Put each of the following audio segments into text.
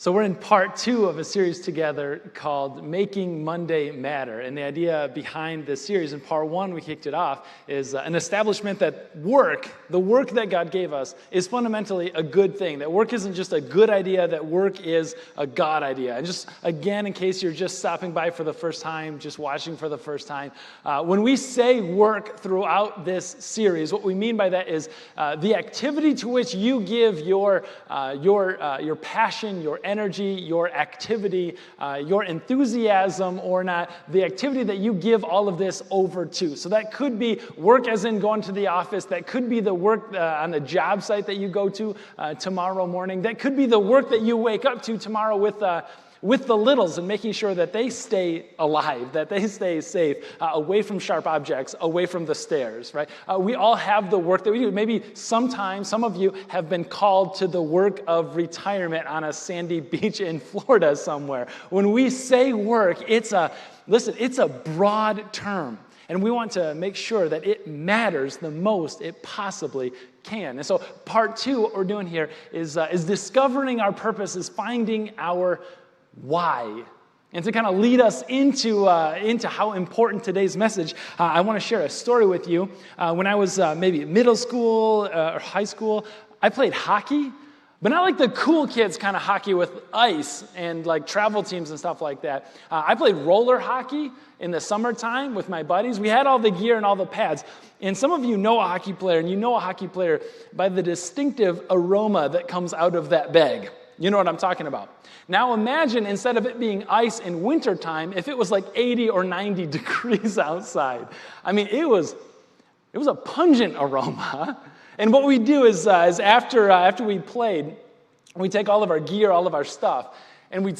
So we're in part 2 of a series together called Making Monday Matter. And the idea behind this series, in part 1 we kicked it off, is an establishment that the work that God gave us, is fundamentally a good thing. That work isn't just a good idea, that work is a God idea. And just, again, in case you're just stopping by for the first time, just watching for the first time, when we say work throughout this series, what we mean by that is the activity to which you give your passion, your energy, your activity, your enthusiasm or not, the activity that you give all of this over to. So that could be work as in going to the office. That could be the work on the job site that you go to tomorrow morning. That could be the work that you wake up to tomorrow with the littles and making sure that they stay alive, that they stay safe, away from sharp objects, away from the stairs, right? We all have the work that we do. Maybe sometimes some of you have been called to the work of retirement on a sandy beach in Florida somewhere. When we say work, it's a broad term. And we want to make sure that it matters the most it possibly can. And so part 2, what we're doing here is discovering our purpose, is finding our why. And to kind of lead us into how important today's message, I want to share a story with you. When I was maybe middle school or high school, I played hockey, but not like the cool kids kind of hockey with ice and like travel teams and stuff like that. I played roller hockey in the summertime with my buddies. We had all the gear and all the pads. And some of you know a hockey player, and you know a hockey player by the distinctive aroma that comes out of that bag. You know what I'm talking about. Now imagine, instead of it being ice in wintertime, if it was like 80 or 90 degrees outside. I mean, it was a pungent aroma. And what we do is after we played, we take all of our gear, all of our stuff, and we'd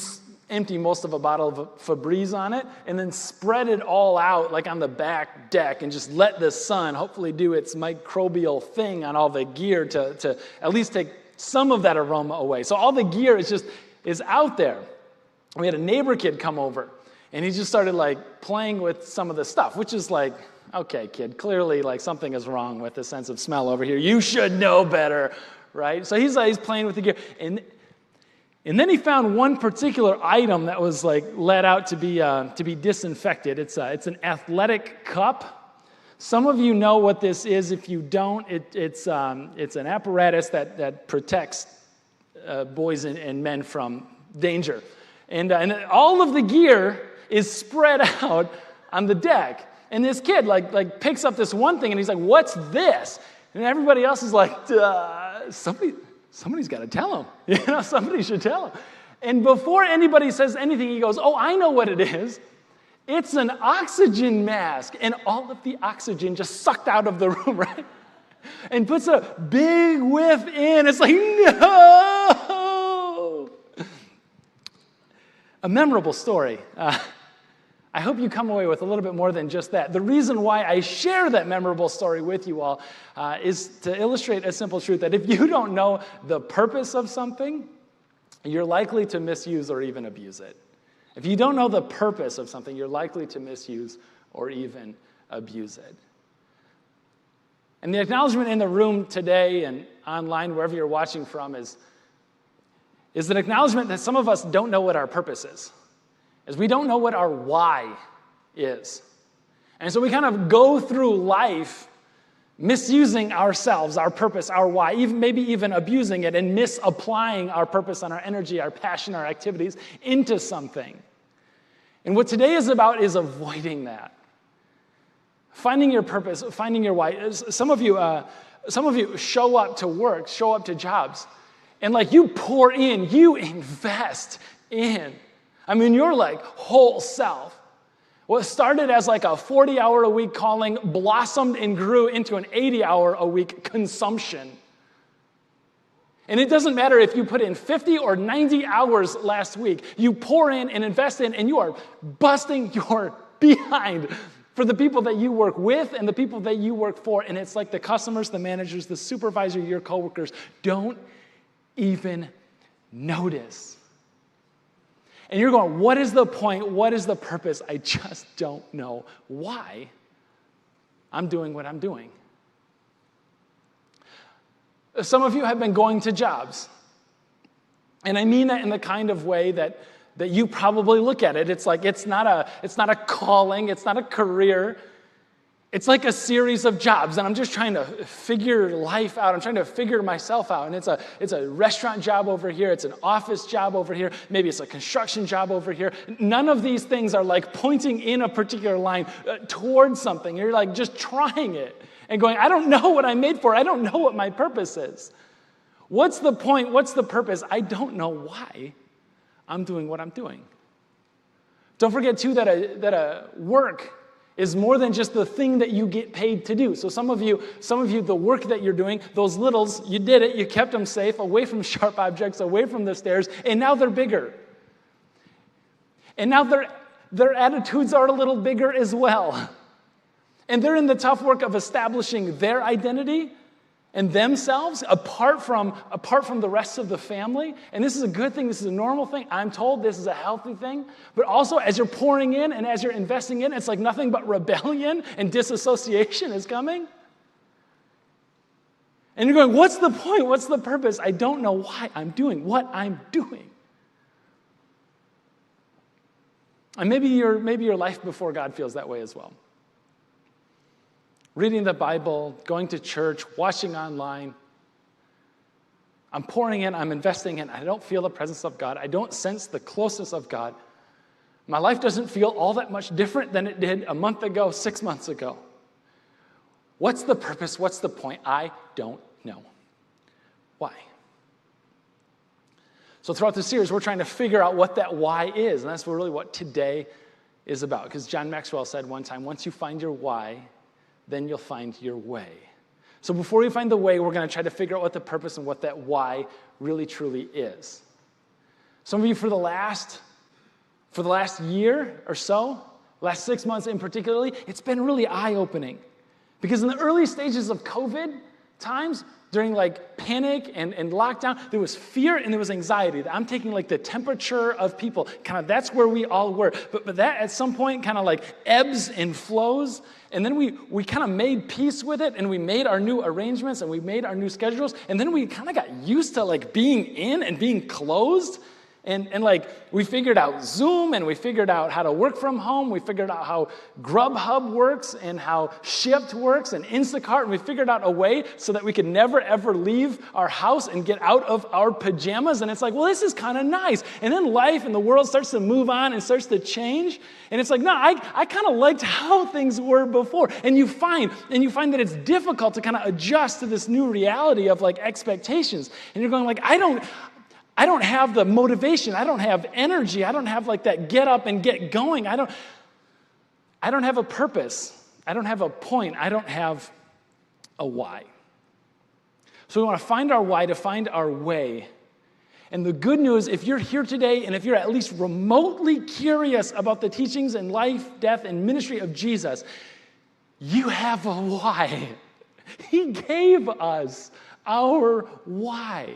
empty most of a bottle of Febreze on it, and then spread it all out like on the back deck and just let the sun hopefully do its microbial thing on all the gear to at least take some of that aroma away. So all the gear is out there. We had a neighbor kid come over, and he just started like playing with some of the stuff, which is like, okay, kid, clearly like something is wrong with the sense of smell over here. You should know better, right? So he's playing with the gear, and then he found one particular item that was like let out to be disinfected. It's an athletic cup. Some of you know what this is. If you don't, it's an apparatus that protects boys and men from danger. And all of the gear is spread out on the deck. And this kid like picks up this one thing, and he's like, "What's this?" And everybody else is like, somebody's got to tell him. You know, somebody should tell him. And before anybody says anything, he goes, "Oh, I know what it is. It's an oxygen mask." And all of the oxygen just sucked out of the room, right? And puts a big whiff in. It's like, no! A memorable story. I hope you come away with a little bit more than just that. The reason why I share that memorable story with you all is to illustrate a simple truth, that if you don't know the purpose of something, you're likely to misuse or even abuse it. If you don't know the purpose of something, you're likely to misuse or even abuse it. And the acknowledgement in the room today and online, wherever you're watching from, is an acknowledgement that some of us don't know what our purpose is we don't know what our why is. And so we kind of go through life misusing ourselves, our purpose, our why, maybe even abusing it and misapplying our purpose and our energy, our passion, our activities into something. And what today is about is avoiding that. Finding your purpose, finding your why. Some of you show up to work, show up to jobs, and like you pour in, you invest in. I mean, you're like whole self. What started as like a 40-hour-a-week calling blossomed and grew into an 80-hour-a-week consumption. And it doesn't matter if you put in 50 or 90 hours last week. You pour in and invest in, and you are busting your behind for the people that you work with and the people that you work for. And it's like the customers, the managers, the supervisor, your coworkers don't even notice. And you're going, what is the point? What is the purpose? I just don't know why I'm doing what I'm doing. Some of you have been going to jobs. And I mean that in the kind of way that you probably look at it. It's like it's not a calling, it's not a career. It's like a series of jobs, and I'm just trying to figure life out. I'm trying to figure myself out. And it's a restaurant job over here. It's an office job over here. Maybe it's a construction job over here. None of these things are like pointing in a particular line towards something. You're like just trying it and going, I don't know what I'm made for. I don't know what my purpose is. What's the point? What's the purpose? I don't know why I'm doing what I'm doing. Don't forget, too, that a work is more than just the thing that you get paid to do. So some of you, the work that you're doing, those littles, you did it, you kept them safe, away from sharp objects, away from the stairs, and now they're bigger. And now their attitudes are a little bigger as well. And they're in the tough work of establishing their identity and themselves apart from the rest of the family. And this is a good thing. This is a normal thing. I'm told this is a healthy thing. But also, as you're pouring in and as you're investing in, it's like nothing but rebellion and disassociation is coming. And you're going, what's the point? What's the purpose? I don't know why I'm doing what I'm doing. And maybe your life before God feels that way as well. Reading the Bible, going to church, watching online. I'm pouring in, I'm investing in. I don't feel the presence of God. I don't sense the closeness of God. My life doesn't feel all that much different than it did a month ago, 6 months ago. What's the purpose? What's the point? I don't know. Why? So throughout the series, we're trying to figure out what that why is. And that's really what today is about. Because John Maxwell said one time, once you find your why, then you'll find your way. So before we find the way, we're going to try to figure out what the purpose and what that why really truly is. Some of you for the last year or so, last 6 months in particularly, it's been really eye-opening. Because in the early stages of COVID times, during like panic and lockdown, there was fear and there was anxiety. I'm taking like the temperature of people. Kind of that's where we all were. But that at some point kind of like ebbs and flows. And then we kind of made peace with it and we made our new arrangements and we made our new schedules. And then we kind of got used to like being in and being closed. And like we figured out Zoom and we figured out how to work from home. We figured out how Grubhub works and how Shipt works and Instacart. And we figured out a way so that we could never, ever leave our house and get out of our pajamas. And it's like, well, this is kind of nice. And then life and the world starts to move on and starts to change. And it's like, no, I kind of liked how things were before. And you find that it's difficult to kind of adjust to this new reality of like expectations. And you're going like, I don't have the motivation. I don't have energy. I don't have like that get up and get going. I don't have a purpose. I don't have a point. I don't have a why. So we want to find our why to find our way. And the good news, if you're here today and if you're at least remotely curious about the teachings and life, death, and ministry of Jesus, you have a why. He gave us our why.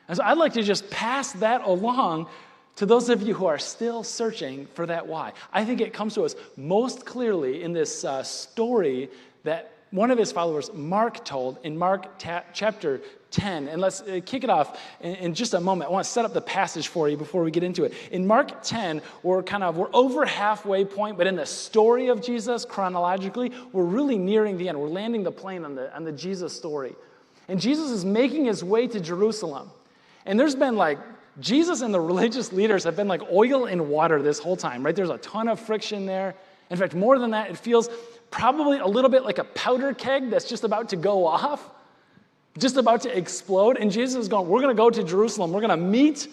And so I'd like to just pass that along to those of you who are still searching for that why. I think it comes to us most clearly in this story that one of his followers, Mark, told in Mark chapter 10. And let's kick it off in just a moment. I want to set up the passage for you before we get into it. In Mark 10, we're over halfway point, but in the story of Jesus, chronologically, we're really nearing the end. We're landing the plane on the Jesus story. And Jesus is making his way to Jerusalem. And there's been like, Jesus and the religious leaders have been like oil and water this whole time, right? There's a ton of friction there. In fact, more than that, it feels probably a little bit like a powder keg that's just about to go off, just about to explode. And Jesus is going, we're going to go to Jerusalem. We're going to meet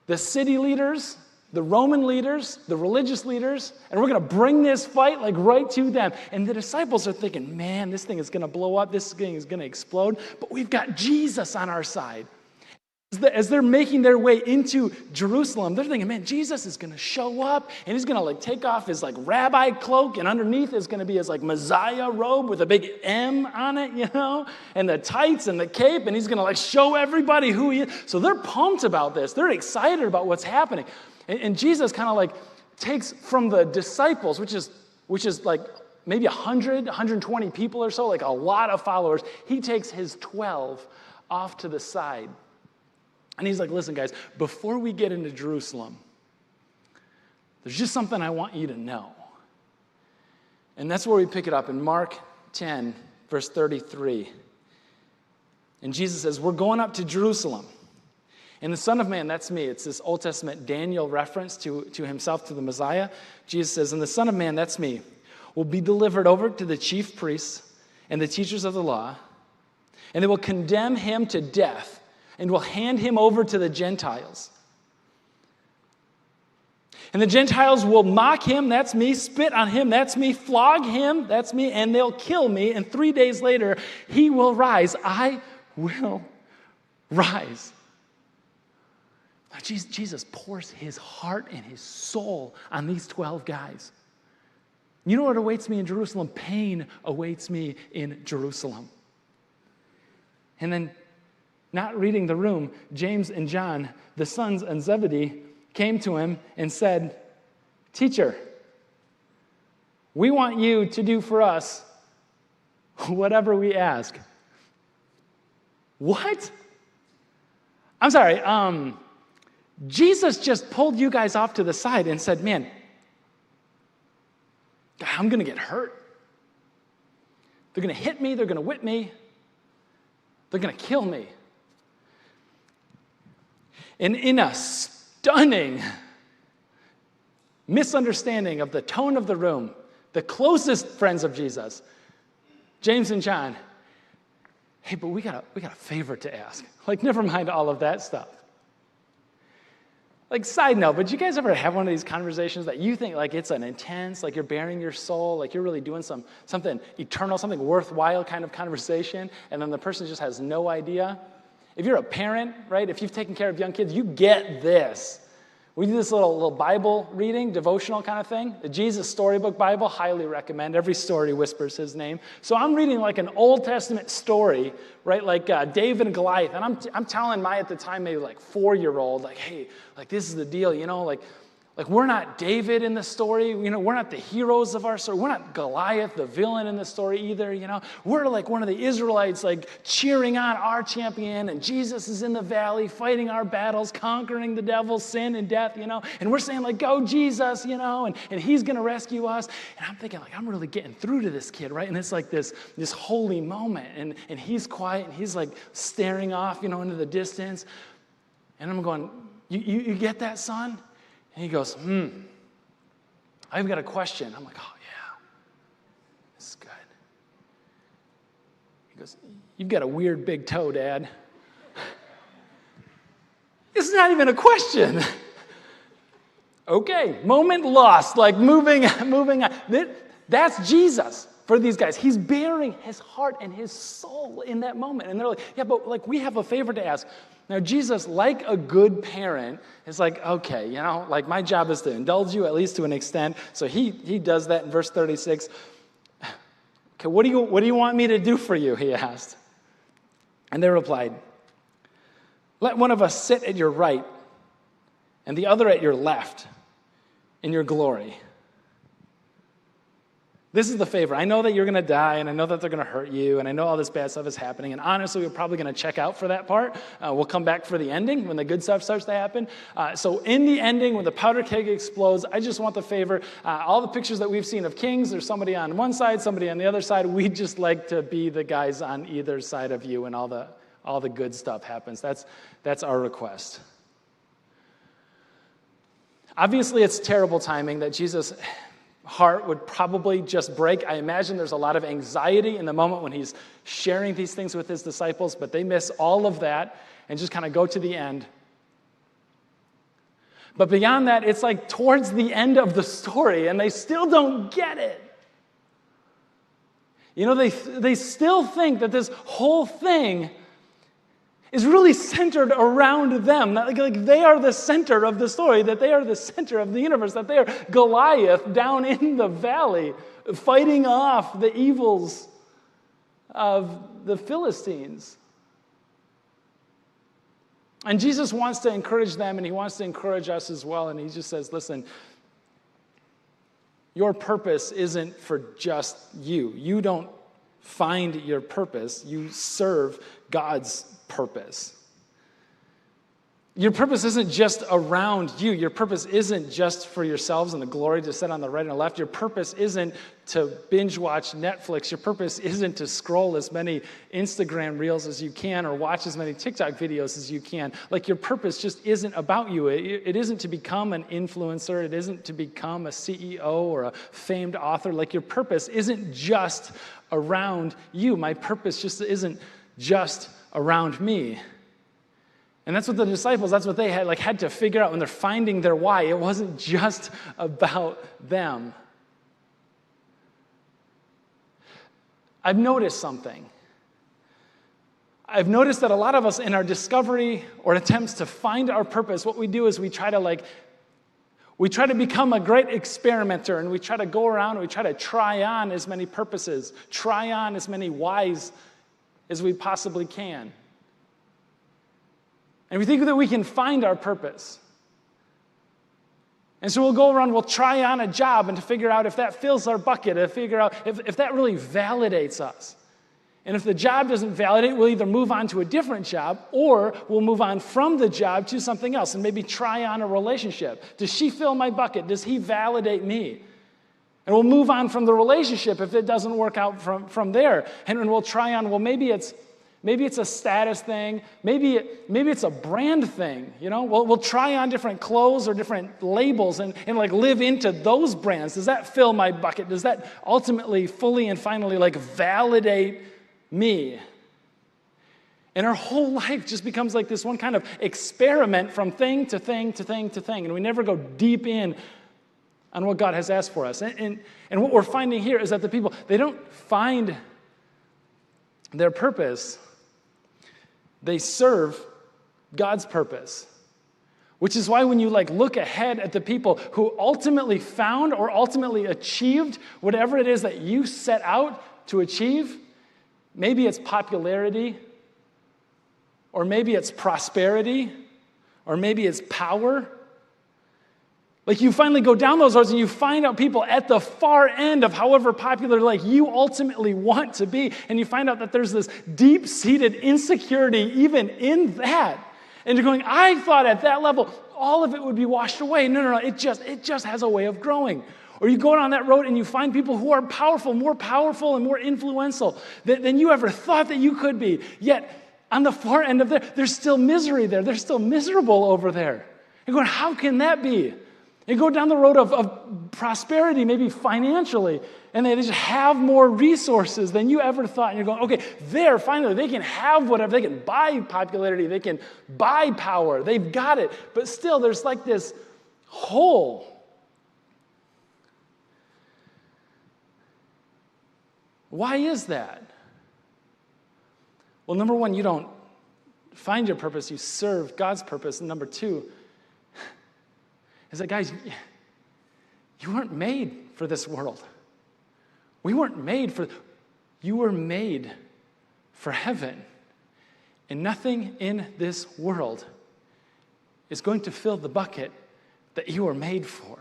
the city leaders, the Roman leaders, the religious leaders, and we're going to bring this fight like right to them. And the disciples are thinking, man, this thing is going to blow up. This thing is going to explode. But we've got Jesus on our side. As they're making their way into Jerusalem, they're thinking, man, Jesus is going to show up, and he's going to like take off his like rabbi cloak, and underneath is going to be his like Messiah robe with a big M on it, you know, and the tights and the cape, and he's going to like show everybody who he is. So they're pumped about this. They're excited about what's happening. And Jesus kind of like takes from the disciples, which is like maybe 100, 120 people or so, like a lot of followers. He takes his 12 off to the side. And he's like, listen, guys, before we get into Jerusalem, there's just something I want you to know. And that's where we pick it up in Mark 10, verse 33. And Jesus says, we're going up to Jerusalem. And the Son of Man, that's me. It's this Old Testament Daniel reference to himself, to the Messiah. Jesus says, and the Son of Man, that's me, will be delivered over to the chief priests and the teachers of the law, and they will condemn him to death and will hand him over to the Gentiles. And the Gentiles will mock him, that's me, spit on him, that's me, flog him, that's me, and they'll kill me, and 3 days later, he will rise. I will rise. Now, Jesus pours his heart and his soul on these 12 guys. You know what awaits me in Jerusalem? Pain awaits me in Jerusalem. And then, not reading the room, James and John, the sons of Zebedee, came to him and said, Teacher, we want you to do for us whatever we ask. What? I'm sorry, Jesus just pulled you guys off to the side and said, man, I'm going to get hurt. They're going to hit me, they're going to whip me, they're going to kill me. And in a stunning misunderstanding of the tone of the room, the closest friends of Jesus, James and John, hey, but we got a favor to ask. Like, never mind all of that stuff. Like, side note, but you guys ever have one of these conversations that you think like it's an intense, like you're bearing your soul, like you're really doing something eternal, something worthwhile kind of conversation, and then the person just has no idea? If you're a parent, right, if you've taken care of young kids, you get this. We do this little Bible reading, devotional kind of thing. The Jesus Storybook Bible, highly recommend. Every story whispers his name. So I'm reading like an Old Testament story, right, like David and Goliath. And I'm telling my, at the time, maybe like 4-year-old, like, hey, like this is the deal, you know, like we're not David in the story, you know, we're not the heroes of our story. We're not Goliath, the villain in the story either, you know. We're like one of the Israelites, like cheering on our champion, and Jesus is in the valley fighting our battles, conquering the devil, sin, and death, you know. And we're saying like, go Jesus, you know, and he's going to rescue us. And I'm thinking like, I'm really getting through to this kid, right? And it's like this holy moment, and he's quiet, and he's like staring off, you know, into the distance. And I'm going, you get that, son? And he goes, I've got a question. I'm like, oh, yeah, this is good. He goes, you've got a weird big toe, Dad. It's not even a question. Okay, moment lost, like moving on. That's Jesus for these guys. He's bearing his heart and his soul in that moment. And they're like, yeah, but like we have a favor to ask. Now, Jesus, like a good parent, is like, okay, you know, like my job is to indulge you at least to an extent. So he does that in verse 36. Okay, what do you want me to do for you? He asked. And they replied, let one of us sit at your right and the other at your left in your glory. This is the favor. I know that you're going to die, and I know that they're going to hurt you, and I know all this bad stuff is happening, and honestly, we're probably going to check out for that part. We'll come back for the ending when the good stuff starts to happen. So in the ending, when the powder keg explodes, I just want the favor. All the pictures that we've seen of kings, there's somebody on one side, somebody on the other side. We'd just like to be the guys on either side of you, and all the good stuff happens. That's our request. Obviously, it's terrible timing that Jesus' heart would probably just break. I imagine there's a lot of anxiety in the moment when he's sharing these things with his disciples, but they miss all of that and just kind of go to the end. But beyond that, it's like towards the end of the story, and they still don't get it. You know, they still think that this whole thing is really centered around them. Like they are the center of the story, that they are the center of the universe, that they are Goliath down in the valley fighting off the evils of the Philistines. And Jesus wants to encourage them, and he wants to encourage us as well, and he just says, listen, your purpose isn't for just you. You don't find your purpose. You serve God's purpose. Your purpose isn't just around you. Your purpose isn't just for yourselves and the glory to sit on the right and the left. Your purpose isn't to binge watch Netflix. Your purpose isn't to scroll as many Instagram reels as you can or watch as many TikTok videos as you can. Like, your purpose just isn't about you. It isn't to become an influencer. It isn't to become a CEO or a famed author. Like, your purpose isn't just around you. My purpose just isn't just around me. And that's what the disciples, that's what they had to figure out when they're finding their why. It wasn't just about them. I've noticed something. I've noticed that a lot of us in our discovery or attempts to find our purpose, what we do is we try to become a great experimenter, and we try to go around and we try to try on as many purposes, try on as many whys as we possibly can. And we think that we can find our purpose. And so we'll go around, we'll try on a job and to figure out if that fills our bucket, to figure out if that really validates us. And if the job doesn't validate, we'll either move on to a different job or we'll move on from the job to something else and maybe try on a relationship. Does she fill my bucket? Does he validate me? And we'll move on from the relationship if it doesn't work out from there. And we'll try on, well, maybe it's a status thing. Maybe it's a brand thing, you know? We'll try on different clothes or different labels and live into those brands. Does that fill my bucket? Does that ultimately, fully and finally validate me? And our whole life just becomes like this one kind of experiment from thing to thing to thing to thing. And we never go deep in on what God has asked for us. And what we're finding here is that the people, they don't find their purpose. They serve God's purpose, which is why when you look ahead at the people who ultimately found or ultimately achieved whatever it is that you set out to achieve, maybe it's popularity, or maybe it's prosperity, or maybe it's power. You finally go down those roads and you find out people at the far end of however popular you ultimately want to be, and you find out that there's this deep-seated insecurity even in that. And you're going, I thought at that level all of it would be washed away. No, it just has a way of growing. Or you go down that road and you find people who are powerful, more powerful and more influential than you ever thought that you could be. Yet on the far end of there's still misery there. They're still miserable over there. You're going, how can that be? You go down the road of prosperity, maybe financially, and they just have more resources than you ever thought. And you're going, okay, finally, they can have whatever. They can buy popularity. They can buy power. They've got it. But still, there's this hole. Why is that? Well, number one, you don't find your purpose. You serve God's purpose. And number two, is that, guys, you weren't made for this world. We weren't made for, you were made for heaven. And nothing in this world is going to fill the bucket that you were made for.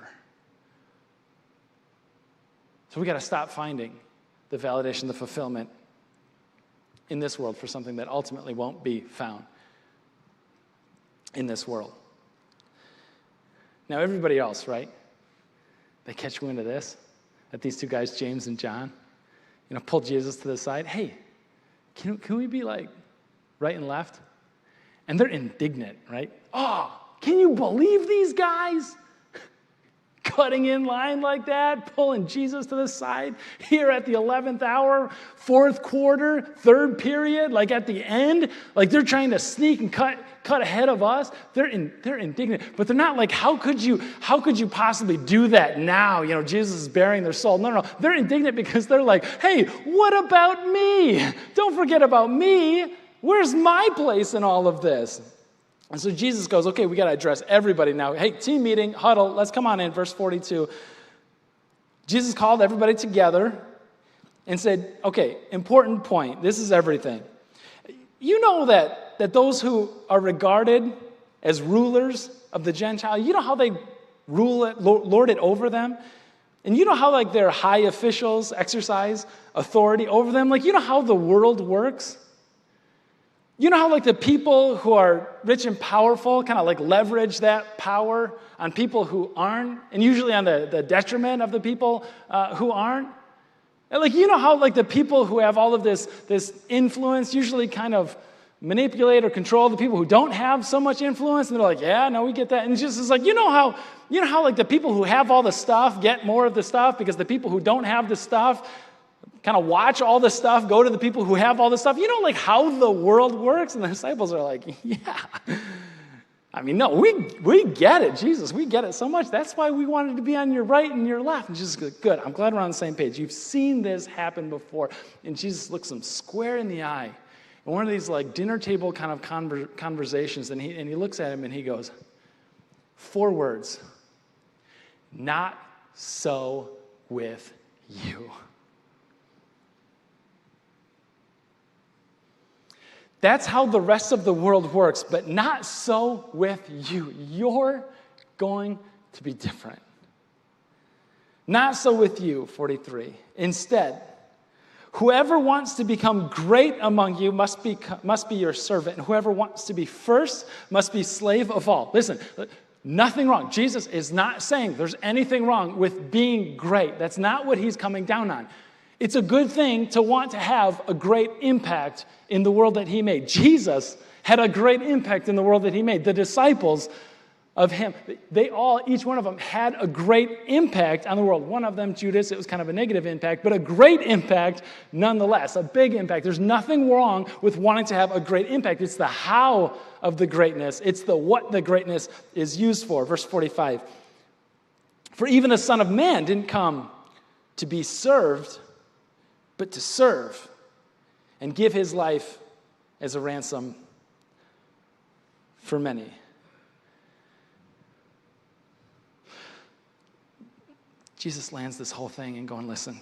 So we got to stop finding the validation, the fulfillment in this world for something that ultimately won't be found in this world. Now, everybody else, right? They catch wind of this, that these two guys, James and John, pull Jesus to the side. Hey, can we be right and left? And they're indignant, right? Oh, can you believe these guys? Cutting in line like that, pulling Jesus to the side here at the 11th hour, fourth quarter, third period, at the end, they're trying to sneak and cut ahead of us. They're indignant, but they're not how could you possibly do that now? Jesus is bearing their soul. No. They're indignant because they're hey, what about me? Don't forget about me. Where's my place in all of this? And so Jesus goes, okay, we got to address everybody now. Hey, team meeting, huddle, let's come on in, verse 42. Jesus called everybody together and said, okay, important point. This is everything. You know that those who are regarded as rulers of the Gentile, you know how they lord it over them? And you know how their high officials exercise authority over them? You know how the world works? You know how like the people who are rich and powerful kind of like leverage that power on people who aren't, and usually on the detriment of the people who aren't? And like, you know how like the people who have all of this influence usually kind of manipulate or control the people who don't have so much influence, and they're like, yeah, no, we get that. And Jesus is like, you know how like the people who have all the stuff get more of the stuff because the people who don't have the stuff kind of watch all the stuff go to the people who have all the stuff. You know like how the world works? And the disciples are like, yeah. I mean, no, we get it, Jesus. We get it so much. That's why we wanted to be on your right and your left. And Jesus goes, good. I'm glad we're on the same page. You've seen this happen before. And Jesus looks them square in the eye. And one of these like dinner table kind of conversations, and he looks at him and he goes, 4 words, not so with you. That's how the rest of the world works, but not so with you. You're going to be different. Not so with you, 43. Instead, whoever wants to become great among you must be your servant, and whoever wants to be first must be slave of all. Listen, nothing wrong. Jesus is not saying there's anything wrong with being great. That's not what he's coming down on. It's a good thing to want to have a great impact in the world that he made. Jesus had a great impact in the world that he made. The disciples of him, each one of them had a great impact on the world. One of them, Judas, it was kind of a negative impact, but a great impact nonetheless, a big impact. There's nothing wrong with wanting to have a great impact. It's the how of the greatness. It's the what the greatness is used for. Verse 45. For even the Son of Man didn't come to be served, but to serve and give his life as a ransom for many. Jesus lands this whole thing and going, listen,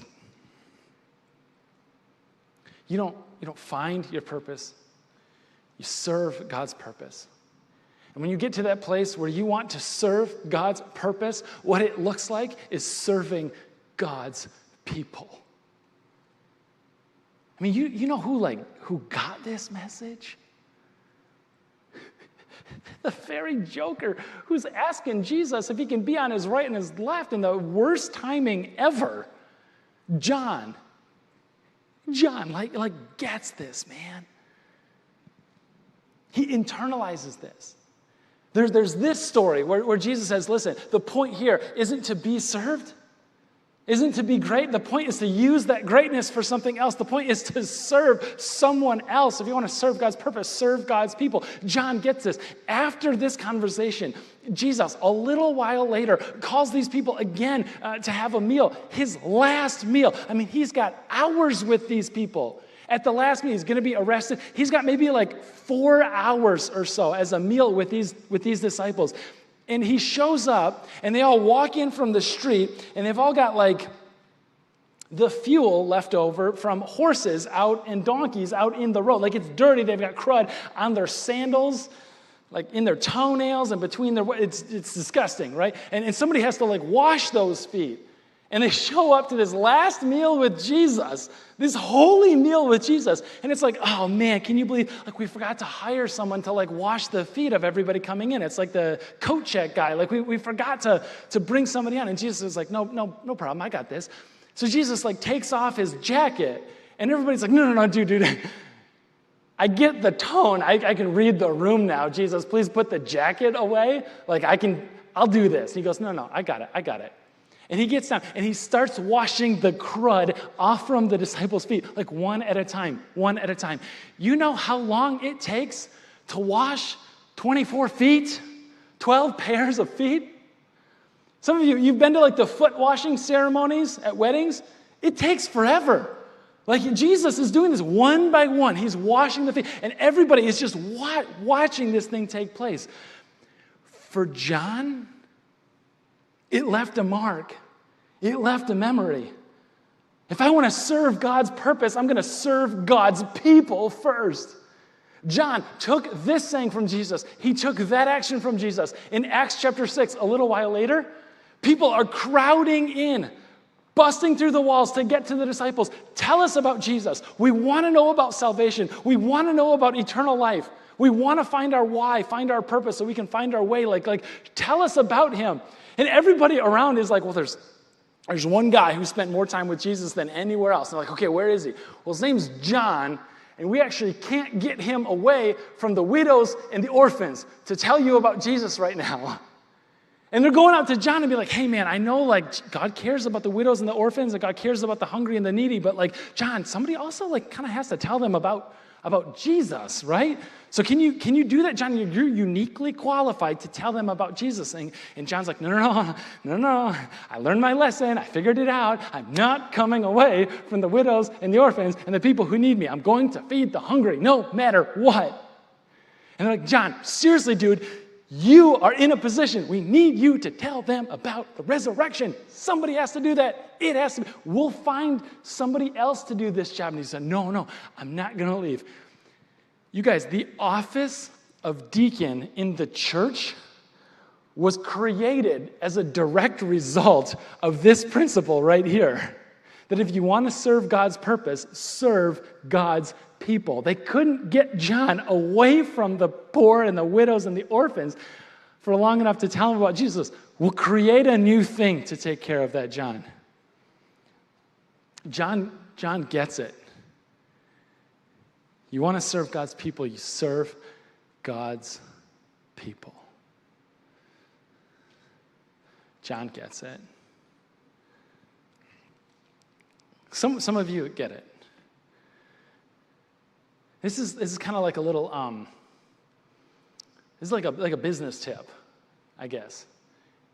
you don't find your purpose, you serve God's purpose. And when you get to that place where you want to serve God's purpose, what it looks like is serving God's people. I mean, you know who got this message? The very joker who's asking Jesus if he can be on his right and his left in the worst timing ever. John gets this, man. He internalizes this. There's this story where Jesus says, listen, the point here isn't to be served, isn't to be great. The point is to use that greatness for something else. The point is to serve someone else. If you want to serve God's purpose, serve God's people. John gets this. After this conversation, Jesus, a little while later, calls these people again to have a meal. His last meal. I mean, he's got hours with these people. At the last meal, he's going to be arrested. He's got maybe like 4 hours or so as a meal with these disciples. And he shows up, and they all walk in from the street, and they've all got like the fuel left over from horses out and donkeys out in the road. Like it's dirty. They've got crud on their sandals, like in their toenails and between their, it's disgusting, right? And somebody has to like wash those feet. And they show up to this last meal with Jesus, this holy meal with Jesus. And it's like, oh man, can you believe, like we forgot to hire someone to like wash the feet of everybody coming in. It's like the coat check guy. Like we forgot to bring somebody on. And Jesus is like, no problem, I got this. So Jesus like takes off his jacket and everybody's like, no, dude. I get the tone. I can read the room now. Jesus, please put the jacket away. Like I'll do this. He goes, no, I got it. And he gets down, and he starts washing the crud off from the disciples' feet, like one at a time. You know how long it takes to wash 24 feet, 12 pairs of feet? Some of you've been to like the foot washing ceremonies at weddings. It takes forever. Like Jesus is doing this one by one. He's washing the feet, and everybody is just watching this thing take place. For John, it left a mark. It left a memory. If I want to serve God's purpose, I'm going to serve God's people first. John took this saying from Jesus. He took that action from Jesus. In Acts chapter 6, a little while later, people are crowding in. busting through the walls to get to the disciples. Tell us about Jesus. We want to know about salvation. We want to know about eternal life. We want to find our why, find our purpose so we can find our way. Like tell us about him. And everybody around is like, well, there's one guy who spent more time with Jesus than anywhere else. And they're like, okay, where is he? Well, his name's John, and we actually can't get him away from the widows and the orphans to tell you about Jesus right now. And they're going out to John and be like, hey, man, I know, like, God cares about the widows and the orphans, and God cares about the hungry and the needy, but, like, John, somebody also, like, kind of has to tell them about Jesus, right? So can you do that, John? You're uniquely qualified to tell them about Jesus. And John's like, no. I learned my lesson. I figured it out. I'm not coming away from the widows and the orphans and the people who need me. I'm going to feed the hungry no matter what. And they're like, John, seriously, dude, you are in a position. We need you to tell them about the resurrection. Somebody has to do that. It has to be. We'll find somebody else to do this job. And he said, no, I'm not going to leave. You guys, the office of deacon in the church was created as a direct result of this principle right here. That if you want to serve God's purpose, serve God's people. They couldn't get John away from the poor and the widows and the orphans for long enough to tell him about Jesus. We'll create a new thing to take care of that John. John gets it. You want to serve God's people, you serve God's people. John gets it. Some of you get it. This is kind of like a little this is like a business tip, I guess.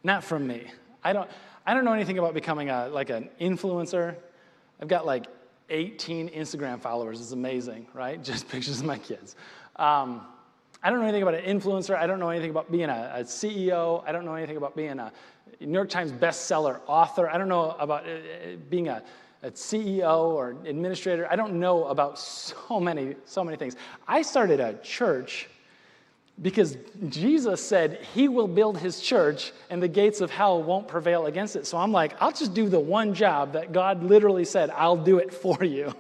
Not from me. I don't know anything about becoming an influencer. I've got like 18 Instagram followers. It's amazing, right? Just pictures of my kids. I don't know anything about an influencer. I don't know anything about being a CEO. I don't know anything about being a New York Times bestseller author. I don't know about being a CEO or administrator. I don't know about so many things. I started a church because Jesus said he will build his church and the gates of hell won't prevail against it. So I'm like, I'll just do the one job that God literally said, I'll do it for you.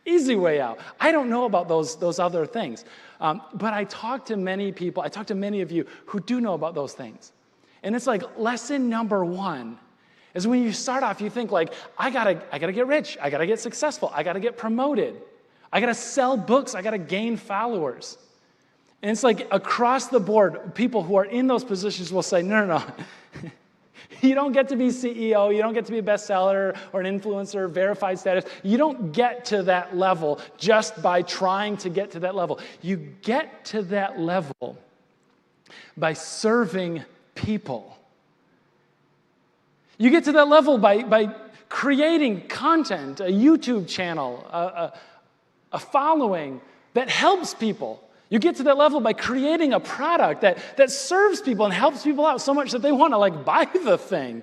Easy way out. I don't know about those other things. But I talk to many people, I talk to many of you who do know about those things. And it's like lesson number one is when you start off, you think like, I gotta get rich, I gotta get successful, I gotta get promoted, I gotta sell books, I gotta gain followers. And it's like across the board, people who are in those positions will say, no. You don't get to be CEO, you don't get to be a bestseller or an influencer, verified status. You don't get to that level just by trying to get to that level. You get to that level by serving people. You get to that level by creating content, a YouTube channel, a following that helps people. You get to that level by creating a product that serves people and helps people out so much that they want to like buy the thing.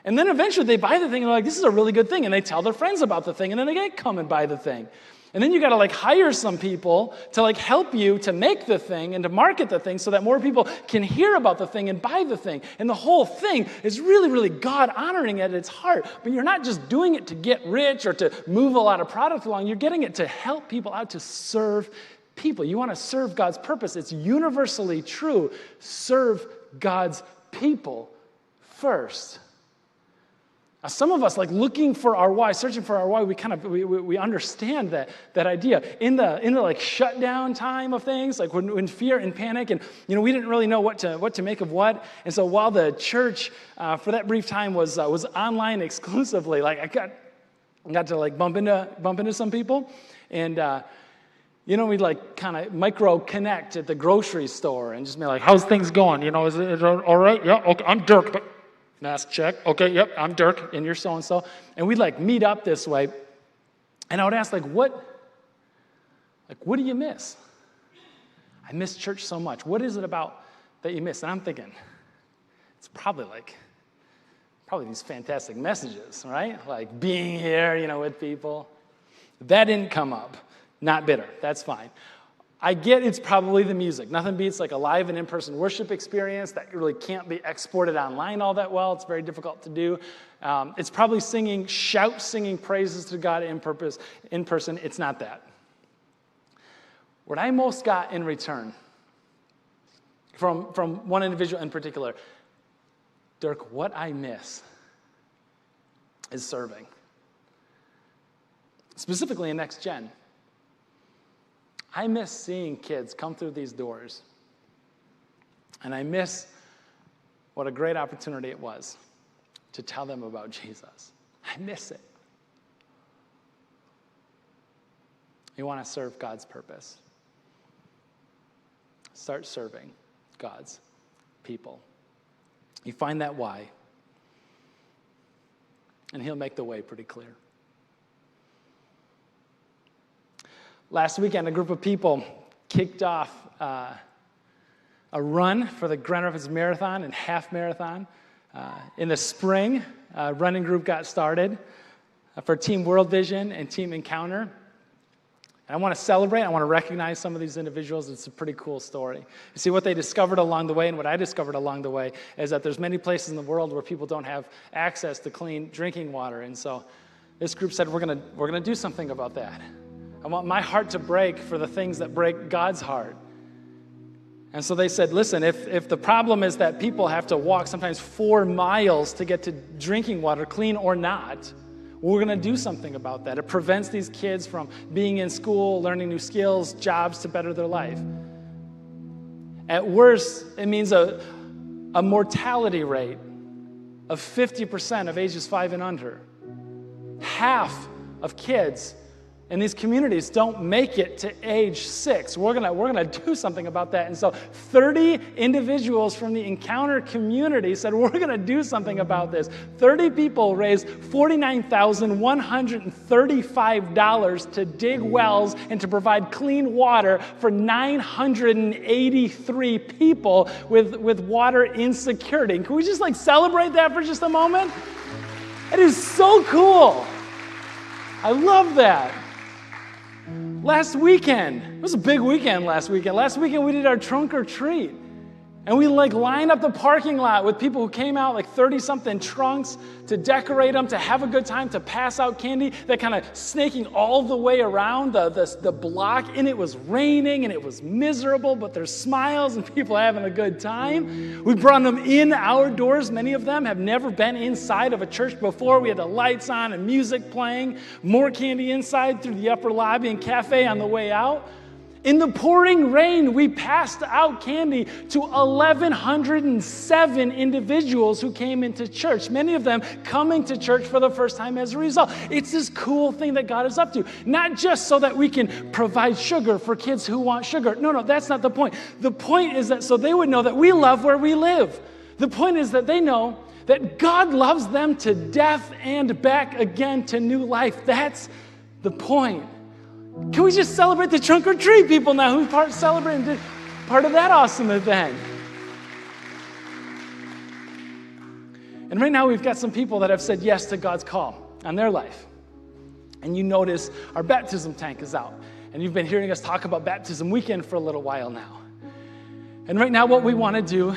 And then eventually they buy the thing and they're like, this is a really good thing. And they tell their friends about the thing and then they come and buy the thing. And then you got to like hire some people to like help you to make the thing and to market the thing so that more people can hear about the thing and buy the thing. And the whole thing is really, really God honoring at its heart. But you're not just doing it to get rich or to move a lot of product along. You're getting it to help people out, to serve people. You want to serve God's purpose. It's universally true. Serve God's people first. Now, some of us, like looking for our why, searching for our why, we understand that idea. In the like shutdown time of things, like when fear and panic, and we didn't really know what to make of what. And so while the church for that brief time was online exclusively, like I got to like bump into some people, and we'd like kind of micro connect at the grocery store and just be like, how's things going? Is it all right? Yeah, okay, I'm Dirk, but mask check. Okay, yep, I'm Dirk, and you're so-and-so. And we'd like meet up this way. And I would ask, what do you miss? I miss church so much. What is it about that you miss? And I'm thinking, it's probably these fantastic messages, right? Like being here, with people. That didn't come up. Not bitter. That's fine. I get it's probably the music. Nothing beats like a live and in-person worship experience that really can't be exported online all that well. It's very difficult to do. It's probably singing praises to God in person. It's not that. What I most got in return from one individual in particular, Dirk, what I miss is serving. Specifically in Next Gen. I miss seeing kids come through these doors, and I miss what a great opportunity it was to tell them about Jesus. I miss it. You want to serve God's purpose. Start serving God's people. You find that why, and he'll make the way pretty clear. Last weekend, a group of people kicked off a run for the Grand Rapids Marathon and half marathon. In the spring, a running group got started for Team World Vision and Team Encounter. And I want to celebrate, I want to recognize some of these individuals. It's a pretty cool story. You see, what they discovered along the way and what I discovered along the way is that there's many places in the world where people don't have access to clean drinking water. And so this group said, we're gonna do something about that. I want my heart to break for the things that break God's heart. And so they said, listen, if the problem is that people have to walk sometimes 4 miles to get to drinking water, clean or not, we're going to do something about that. It prevents these kids from being in school, learning new skills, jobs to better their life. At worst, it means a mortality rate of 50% of ages 5 and under. Half of kids in these communities don't make it to age 6. We're gonna do something about that. And so 30 individuals from the Encounter community said, we're gonna do something about this. 30 people raised $49,135 to dig wells and to provide clean water for 983 people with water insecurity. Can we just celebrate that for just a moment? It is so cool. I love that. Last weekend, it was a big weekend last weekend. Last weekend we did our trunk or treat. And we lined up the parking lot with people who came out 30-something trunks to decorate them, to have a good time, to pass out candy. That kind of snaking all the way around the block. And it was raining and it was miserable, but there's smiles and people having a good time. We brought them in our doors. Many of them have never been inside of a church before. We had the lights on and music playing. More candy inside through the upper lobby and cafe on the way out. In the pouring rain, we passed out candy to 1,107 individuals who came into church, many of them coming to church for the first time as a result. It's this cool thing that God is up to. Not just so that we can provide sugar for kids who want sugar. No, that's not the point. The point is that so they would know that we love where we live. The point is that they know that God loves them to death and back again to new life. That's the point. Can we just celebrate the trunk or treat people now who celebrated part of that awesome event? And right now we've got some people that have said yes to God's call on their life. And you notice our baptism tank is out. And you've been hearing us talk about baptism weekend for a little while now. And right now what we want to do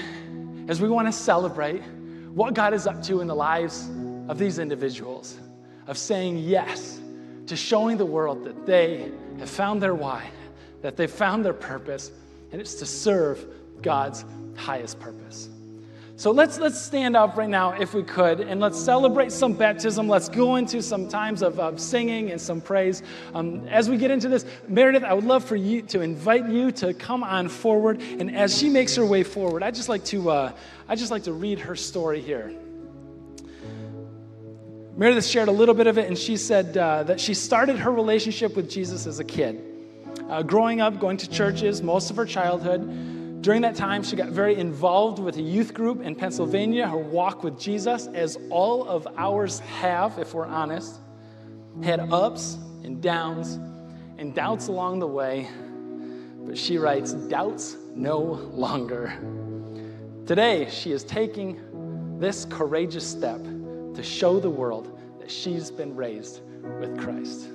is we want to celebrate what God is up to in the lives of these individuals, of saying yes to showing the world that they have found their why, that they've found their purpose, and it's to serve God's highest purpose. So let's stand up right now if we could, and let's celebrate some baptism. Let's go into some times of singing and some praise. As we get into this, Meredith, I would love for you to invite you to come on forward. And as she makes her way forward, I'd just like to read her story here. Meredith shared a little bit of it, and she said that she started her relationship with Jesus as a kid. Growing up, going to churches most of her childhood. During that time, she got very involved with a youth group in Pennsylvania. Her walk with Jesus, as all of ours have, if we're honest, had ups and downs and doubts along the way. But she writes, doubts no longer. Today, she is taking this courageous step to show the world that she's been raised with Christ.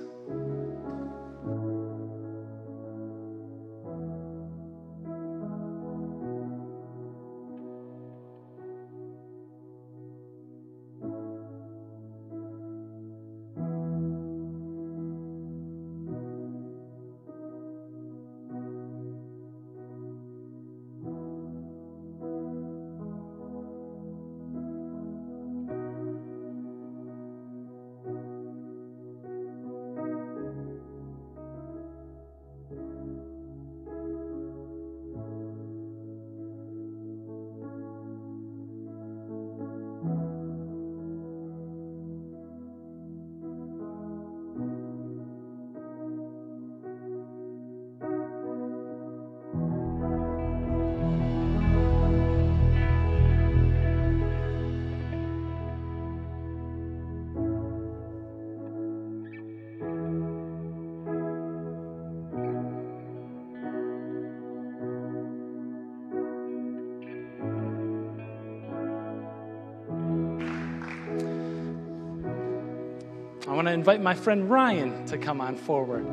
want to invite my friend Ryan to come on forward.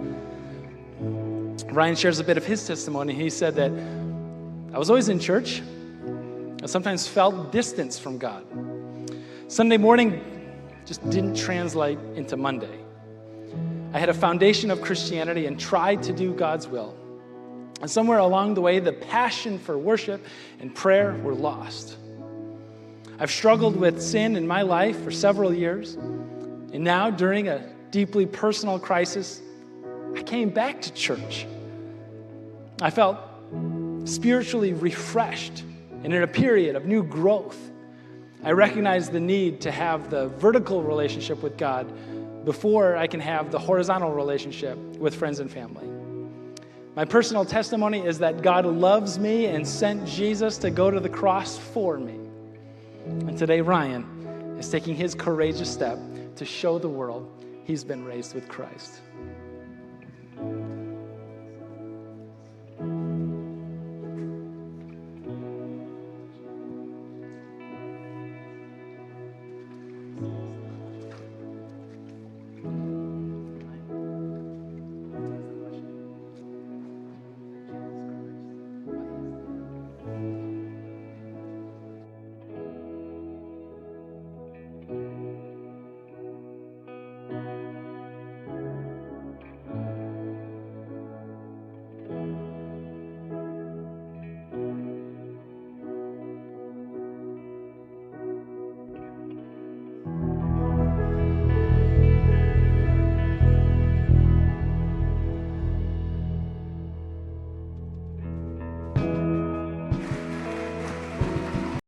Ryan shares a bit of his testimony. He said that, I was always in church. I sometimes felt distance from God. Sunday morning just didn't translate into Monday. I had a foundation of Christianity and tried to do God's will. And somewhere along the way, the passion for worship and prayer were lost. I've struggled with sin in my life for several years. And now, during a deeply personal crisis, I came back to church. I felt spiritually refreshed and in a period of new growth. I recognized the need to have the vertical relationship with God before I can have the horizontal relationship with friends and family. My personal testimony is that God loves me and sent Jesus to go to the cross for me. And today, Ryan is taking his courageous step to show the world he's been raised with Christ.